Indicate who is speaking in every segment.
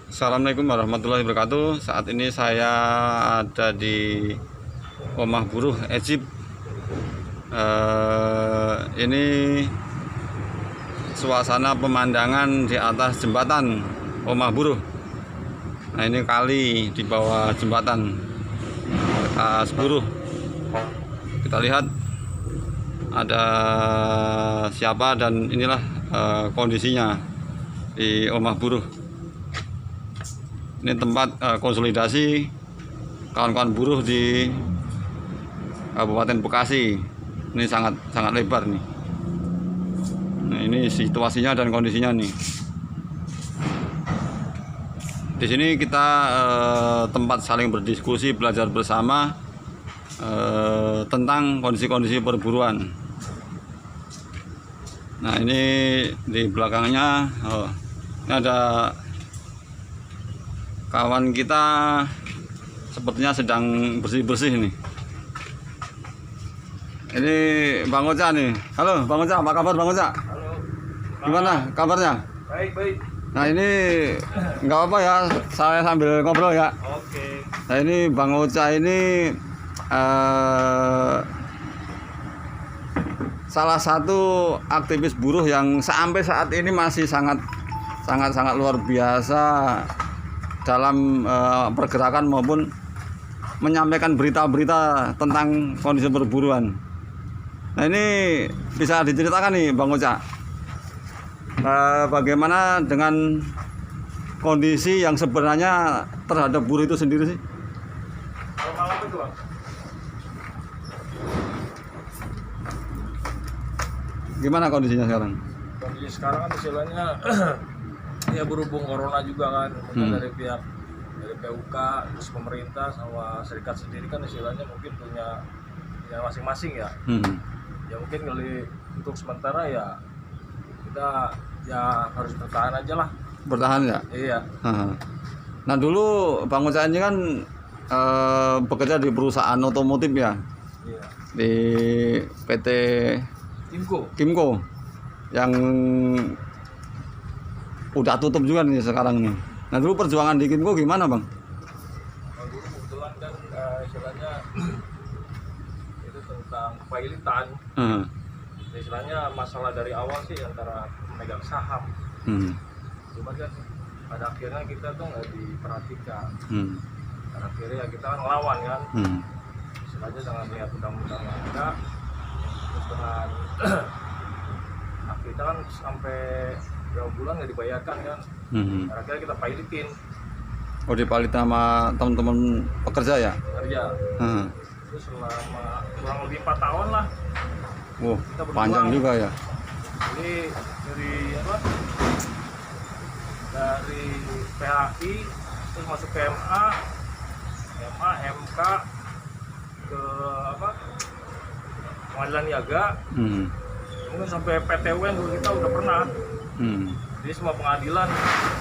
Speaker 1: Assalamualaikum warahmatullahi wabarakatuh. Saat ini saya ada di Omah Buruh Egypt. Ini suasana pemandangan di atas jembatan Omah Buruh. Nah, ini kali di bawah jembatan atas Buruh. Kita lihat ada siapa dan inilah kondisinya di Omah Buruh. Ini tempat konsolidasi kawan-kawan buruh di Kabupaten Bekasi. Ini sangat lebar nih. Nah, ini situasinya dan kondisinya nih. Di sini kita tempat saling berdiskusi, belajar bersama tentang kondisi-kondisi perburuan. Nah, ini di belakangnya ini ada kawan kita sepertinya sedang bersih-bersih nih. Ini Bang Oca nih. Halo Bang Oca, apa kabar Bang Oca?
Speaker 2: Halo.
Speaker 1: Gimana kabarnya?
Speaker 2: Baik.
Speaker 1: Nah, ini nggak apa ya, saya sambil ngobrol ya.
Speaker 2: Oke.
Speaker 1: Nah, ini Bang Oca ini salah satu aktivis buruh yang sampai saat ini masih sangat luar biasa dalam pergerakan maupun menyampaikan berita-berita tentang kondisi perburuan. Nah, ini bisa diceritakan nih Bang Oca, bagaimana dengan kondisi yang sebenarnya terhadap buruh itu sendiri sih?
Speaker 2: Malam itu, Bang.
Speaker 1: Gimana kondisinya sekarang?
Speaker 2: Kondisi sekarang kan istilahnya ya berhubung corona juga kan, mungkin dari PUK, terus pemerintah sama serikat sendiri kan istilahnya mungkin punya masing-masing ya. Ya mungkin kali untuk sementara ya kita ya harus bertahan aja lah.
Speaker 1: Bertahan ya?
Speaker 2: Iya.
Speaker 1: Nah, dulu Bang Oca ini kan bekerja di perusahaan otomotif ya,
Speaker 2: Iya.
Speaker 1: di PT Kimco yang udah tutup juga nih sekarang nih. Nah, dulu perjuangan di Kimco gimana Bang?
Speaker 2: Kalau dulu kebetulan kan istilahnya itu tentang kepailitan. Istilahnya masalah dari awal sih antara memegang saham. Cuma kan pada akhirnya kita tuh nggak diperhatikan. Pada akhirnya ya kita kan ngelawan kan. Istilahnya dengan melihat undang-undang yang ada, terus dengan kita kan sampai berapa bulan nggak dibayarkan kan. Akhirnya kita pailitin.
Speaker 1: Oh, dipalit sama teman-teman pekerja ya?
Speaker 2: Kerja. Terus selama kurang lebih 4 tahun lah.
Speaker 1: Kita panjang juga ya.
Speaker 2: Jadi dari apa? Dari PHI terus masuk ke MA, MK ke apa? Pengadilan Niaga. Mungkin sampai PTWN dulu kita udah pernah. Jadi semua pengadilan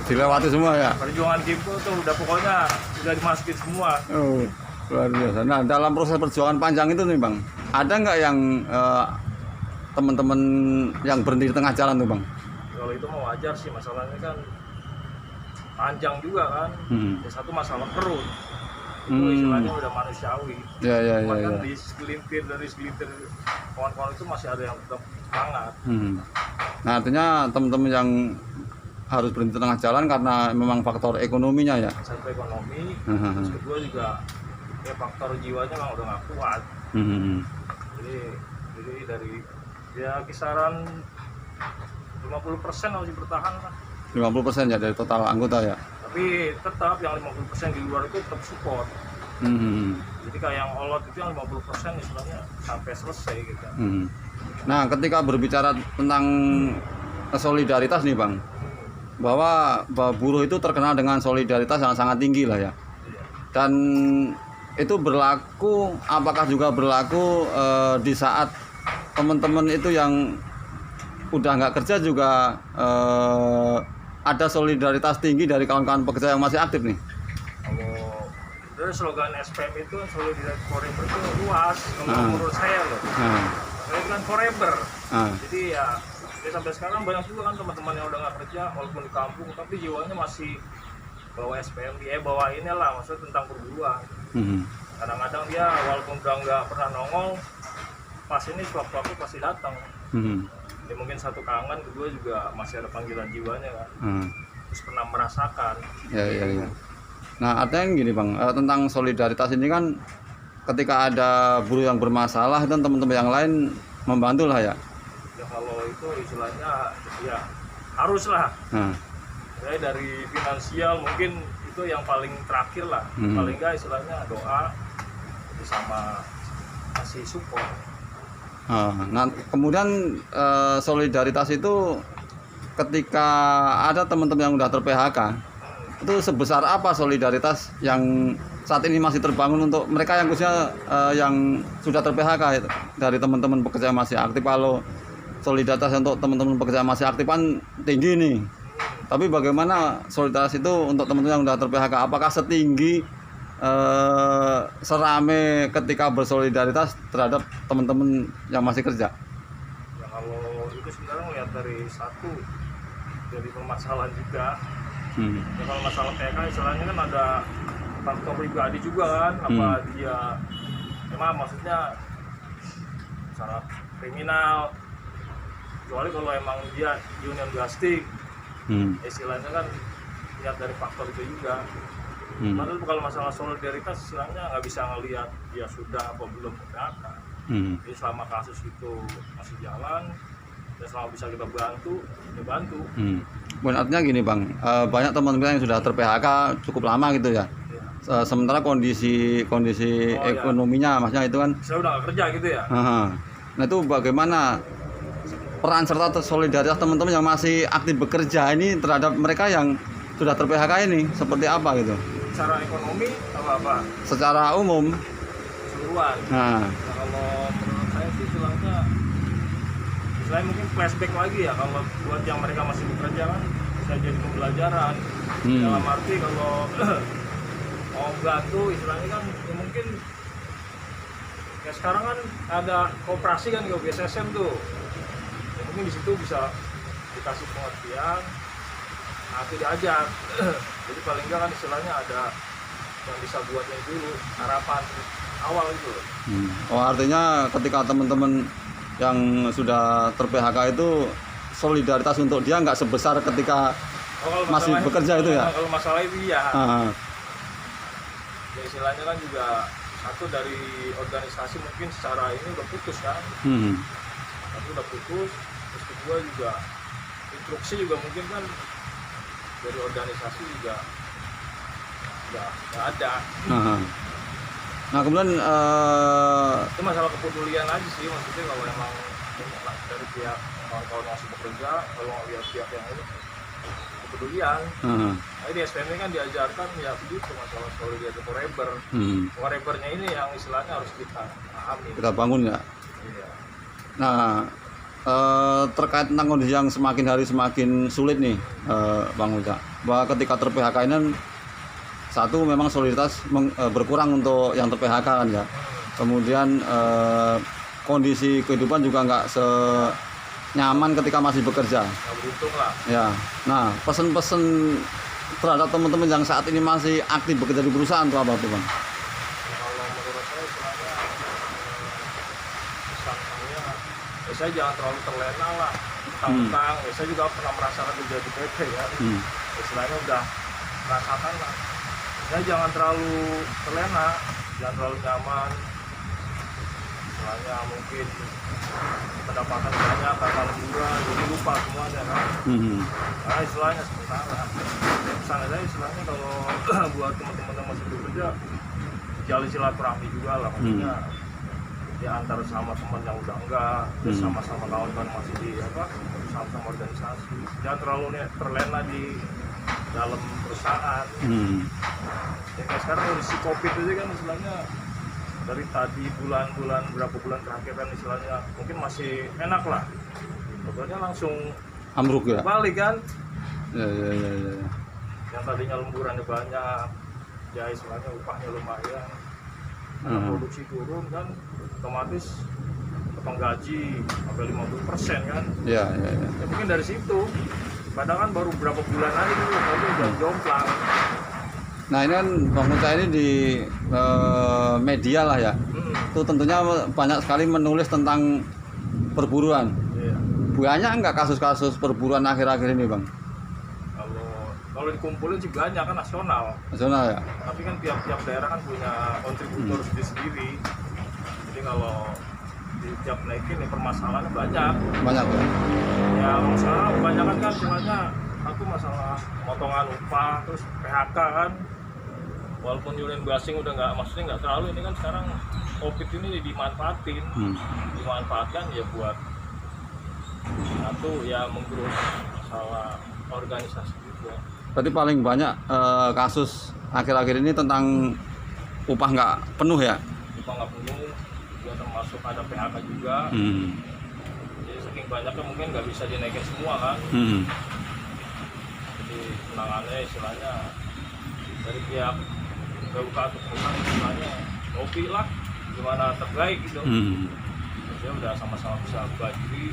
Speaker 1: Dilewati semua ya.
Speaker 2: perjuangan Kimco tuh udah pokoknya udah dimasukin semua.
Speaker 1: Oh, luar biasa. Nah, dalam proses perjuangan panjang itu nih Bang, ada nggak yang teman-teman yang berhenti di tengah jalan tuh Bang?
Speaker 2: Kalau itu mau wajar sih, masalahnya kan panjang juga kan. Yang satu masalah perut. Itu istilahnya udah manusiawi.
Speaker 1: Ya.
Speaker 2: Kan dari segelintir kawan-kawan itu masih ada yang tetap semangat.
Speaker 1: Nah, artinya teman-teman yang harus berhenti tengah jalan karena memang faktor ekonominya ya.
Speaker 2: Satu ekonomi, terus kedua juga ya faktor jiwanya memang udah nggak kuat. Jadi dari ya kisaran 50% masih bertahan lah.
Speaker 1: 50% ya dari total anggota ya.
Speaker 2: Tapi tetap yang 50% di luar itu tetap support. Jadi kayak yang olot itu yang 50% istilahnya sampai selesai gitu.
Speaker 1: Nah, ketika berbicara tentang solidaritas nih Bang, bahwa buruh itu terkenal dengan solidaritas yang sangat tinggi lah ya. Dan itu berlaku, apakah juga berlaku di saat teman-teman itu yang udah nggak kerja juga ada solidaritas tinggi dari kawan-kawan pekerja yang masih aktif nih?
Speaker 2: Kalau dari slogan SPM itu solidaritas forever itu luas kalau menurut saya loh. Kan forever. Jadi ya sampai sekarang banyak juga kan teman-teman yang udah nggak kerja walaupun di kampung tapi jiwanya masih bawa SPM, bawa inilah maksudnya tentang perburuan. Kadang-kadang dia walaupun udah nggak pernah nongol, pas ini sewaktu-waktu pasti datang. Ya mungkin satu kangen, kedua juga masih ada panggilan jiwanya kan. Terus pernah merasakan.
Speaker 1: Ya. Nah, artinya gini Bang, tentang solidaritas ini kan ketika ada buruh yang bermasalah dan teman-teman yang lain membantu lah ya.
Speaker 2: Ya kalau itu istilahnya ya haruslah. Ya, dari finansial mungkin itu yang paling terakhir lah. Paling nggak istilahnya doa sama kasih support.
Speaker 1: Nah, kemudian solidaritas itu ketika ada teman-teman yang udah ter-PHK, itu sebesar apa solidaritas yang saat ini masih terbangun untuk mereka yang khususnya yang sudah ter-PHK itu, dari teman-teman pekerja masih aktif? Kalau solidaritas untuk teman-teman pekerja masih aktif kan tinggi nih, tapi bagaimana solidaritas itu untuk teman-teman yang sudah ter-PHK? Apakah setinggi serame ketika bersolidaritas terhadap teman-teman yang masih kerja?
Speaker 2: Ya kalau itu sebenarnya lihat dari permasalahan juga. Ya kalau masalah PHK istilahnya kan ada faktor pribadi juga kan, apa dia memang maksudnya secara kriminal, kecuali kalau emang dia union busting, istilahnya kan lihat dari faktor itu juga. Padahal kalau masalah solidaritas istilahnya nggak bisa ngelihat dia sudah apa belum PHK. Jadi selama kasus itu masih jalan, dan selama bisa kita bantu, ya bantu.
Speaker 1: Artinya gini Bang, banyak teman-teman yang sudah ter-PHK cukup lama gitu ya. Sementara kondisi ekonominya, maksudnya itu kan
Speaker 2: saya udah nggak kerja gitu ya.
Speaker 1: Nah itu bagaimana peran serta solidaritas teman-teman yang masih aktif bekerja ini terhadap mereka yang sudah ter-PHK ini seperti apa gitu?
Speaker 2: Secara ekonomi apa?
Speaker 1: Secara umum
Speaker 2: keseluruhan. Nah, kalau menurut saya sih istilahnya mungkin flashback lagi ya, kalau buat yang mereka masih bekerja kan bisa jadi pembelajaran. Dalam arti kalau mau bantu istilahnya kan ya mungkin ya sekarang kan ada koperasi kan, ke BSSM tuh ya, mungkin di situ bisa dikasih pengertian, atau diajak. Jadi paling enggak kan istilahnya ada yang bisa buatnya dulu harapan awal itu.
Speaker 1: Artinya ketika teman-teman yang sudah ter-PHK itu solidaritas untuk dia nggak sebesar ketika masih bekerja itu ya?
Speaker 2: Kalau masalah itu ya. Ya istilahnya kan juga satu dari organisasi mungkin secara ini udah putus kan. Tapi udah putus, terus kedua juga instruksi juga mungkin kan dari organisasi juga nggak ada.
Speaker 1: Nah kemudian
Speaker 2: itu masalah kepedulian aja sih, maksudnya kalau emang dari pihak kawan-kawan masih bekerja, kalau lihat pihak yang ini kepedulian. Nah di SPM kan diajarkan ya begitu, masalah solidaritas forever. Forevernya ini yang istilahnya harus kita pahami,
Speaker 1: kita bangun ya.
Speaker 2: Iya.
Speaker 1: Nah terkait tentang kondisi yang semakin hari semakin sulit nih Bang Uca, bahwa ketika ter-PHK ini satu memang solidaritas berkurang untuk yang ter-PHK kan ya. Kemudian kondisi kehidupan juga nggak senyaman ketika masih bekerja.
Speaker 2: Nggak beruntung lah.
Speaker 1: Ya. Nah pesan-pesan terhadap teman-teman yang saat ini masih aktif bekerja di perusahaan itu apa tuh Bang?
Speaker 2: Kalau menurut saya istilahnya pesan saya jangan terlalu terlena lah tentang saya juga pernah merasakan kerja di PT ya. Istilahnya udah merasakan lah. Saya jangan terlalu terlena, jangan terlalu nyaman. Istilahnya mungkin pendapatan banyak karena lemburan, jadi lupa semuanya kan. Karena istilahnya sementara. Pesan saya istilahnya kalau buat teman-teman yang masih bekerja, jalin silaturahmi juga lah, maksudnya ya antar sama teman yang udah enggak, terus sama-sama kawan-kawan masih di sama-sama organisasi. Jangan terlalu terlena di dalam perusahaan. Ya kayak sekarang kondisi COVID aja kan istilahnya dari tadi bulan-bulan berapa bulan terakhir kan istilahnya mungkin masih enak lah, pokoknya langsung
Speaker 1: ambruk ya,
Speaker 2: balik kan.
Speaker 1: Ya.
Speaker 2: Yang tadinya lemburannya banyak ya istilahnya upahnya lumayan, produksi turun kan otomatis potong gaji sampai 50% kan. Ya mungkin dari situ, padahal kan baru berapa bulan aja dulu, udah jomplang.
Speaker 1: Nah ini kan Bang Uca ini di media lah ya. Itu tentunya banyak sekali menulis tentang perburuan.
Speaker 2: Iya.
Speaker 1: Banyak nggak kasus-kasus perburuan akhir-akhir ini Bang?
Speaker 2: Kalau dikumpulin sih banyak kan nasional.
Speaker 1: Nasional ya?
Speaker 2: Tapi kan tiap daerah kan punya kontributor sendiri. Jadi kalau di tiap naikin ya permasalahannya banyak.
Speaker 1: Banyak ya?
Speaker 2: Ya masalah kebanyakan kan istilahnya satu masalah potongan upah, terus PHK kan. Walaupun union busing udah nggak, maksudnya nggak terlalu, ini kan sekarang COVID ini dimanfaatin. Dimanfaatkan ya buat satu ya menggerus masalah organisasi juga.
Speaker 1: Berarti paling banyak kasus akhir-akhir ini tentang upah nggak penuh ya?
Speaker 2: Upah nggak penuh, juga termasuk ada PHK juga. Jadi saking banyaknya mungkin nggak bisa dinaikin semua kan. Jadi penanganannya istilahnya dari pihak BUK atau perusahaan istilahnya lobby lah gimana terbaik gitu. Jadi udah sama-sama bisa bagi.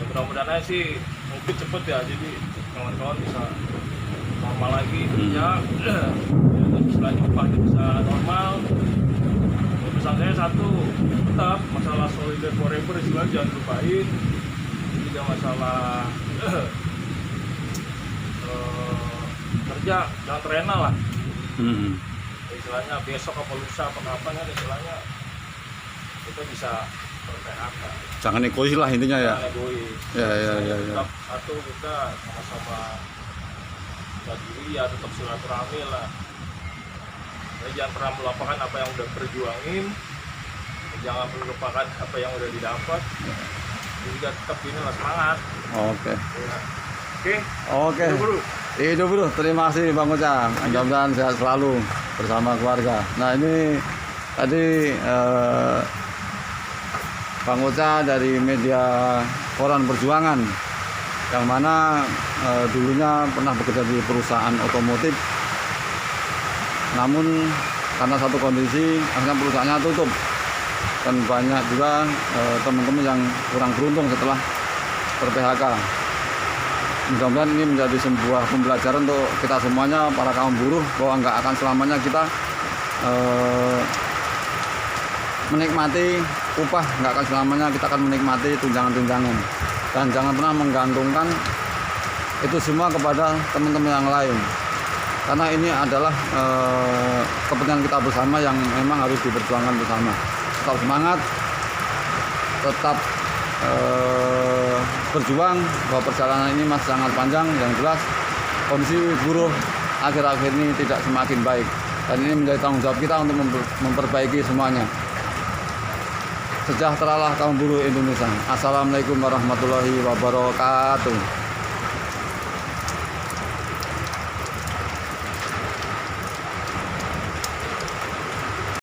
Speaker 2: Ya, mudah-mudahan aja sih mungkin cepet ya, jadi kawan-kawan bisa normal lagi kerja, ya, istilahnya upahnya bisa normal. Ya, pesan saya satu, tetap masalah solidar forever istilahnya jangan lupain. Juga masalah kerja jangan terlena lah. Istilahnya besok apa lusa apa kapan kan istilahnya kita bisa ber-PHK.
Speaker 1: Jangan egois lah intinya ya.
Speaker 2: Jangan egois.
Speaker 1: Ya.
Speaker 2: Tetap satu kita sama-sama jaga diri ya, tetap silaturahmi lah. Jadi jangan pernah melupakan apa yang udah perjuangin, jangan melupakan apa yang udah didapat. Juga tetap inilah semangat.
Speaker 1: Oke.
Speaker 2: Ya.
Speaker 1: Oke. Hidup bro. Terima kasih Bang Uca. Mudah-mudahan sehat selalu bersama keluarga. Nah ini tadi Bang Uca dari media Koran Perjuangan, yang mana dulunya pernah bekerja di perusahaan otomotif, namun karena satu kondisi akhirnya perusahaannya tutup, dan banyak juga teman-teman yang kurang beruntung setelah ber-PHK. Mudah-mudahan ini menjadi sebuah pembelajaran untuk kita semuanya, para kaum buruh, bahwa nggak akan selamanya kita menikmati upah, nggak akan selamanya kita akan menikmati tunjangan-tunjangan, dan jangan pernah menggantungkan itu semua kepada teman-teman yang lain, karena ini adalah kepentingan kita bersama yang memang harus diperjuangkan bersama. Tetap semangat, tetap berjuang, bahwa perjalanan ini masih sangat panjang. Yang jelas kondisi buruh akhir-akhir ini tidak semakin baik, dan ini menjadi tanggung jawab kita untuk memperbaiki semuanya. Sejahteralah kaum buruh Indonesia. Assalamualaikum warahmatullahi wabarakatuh.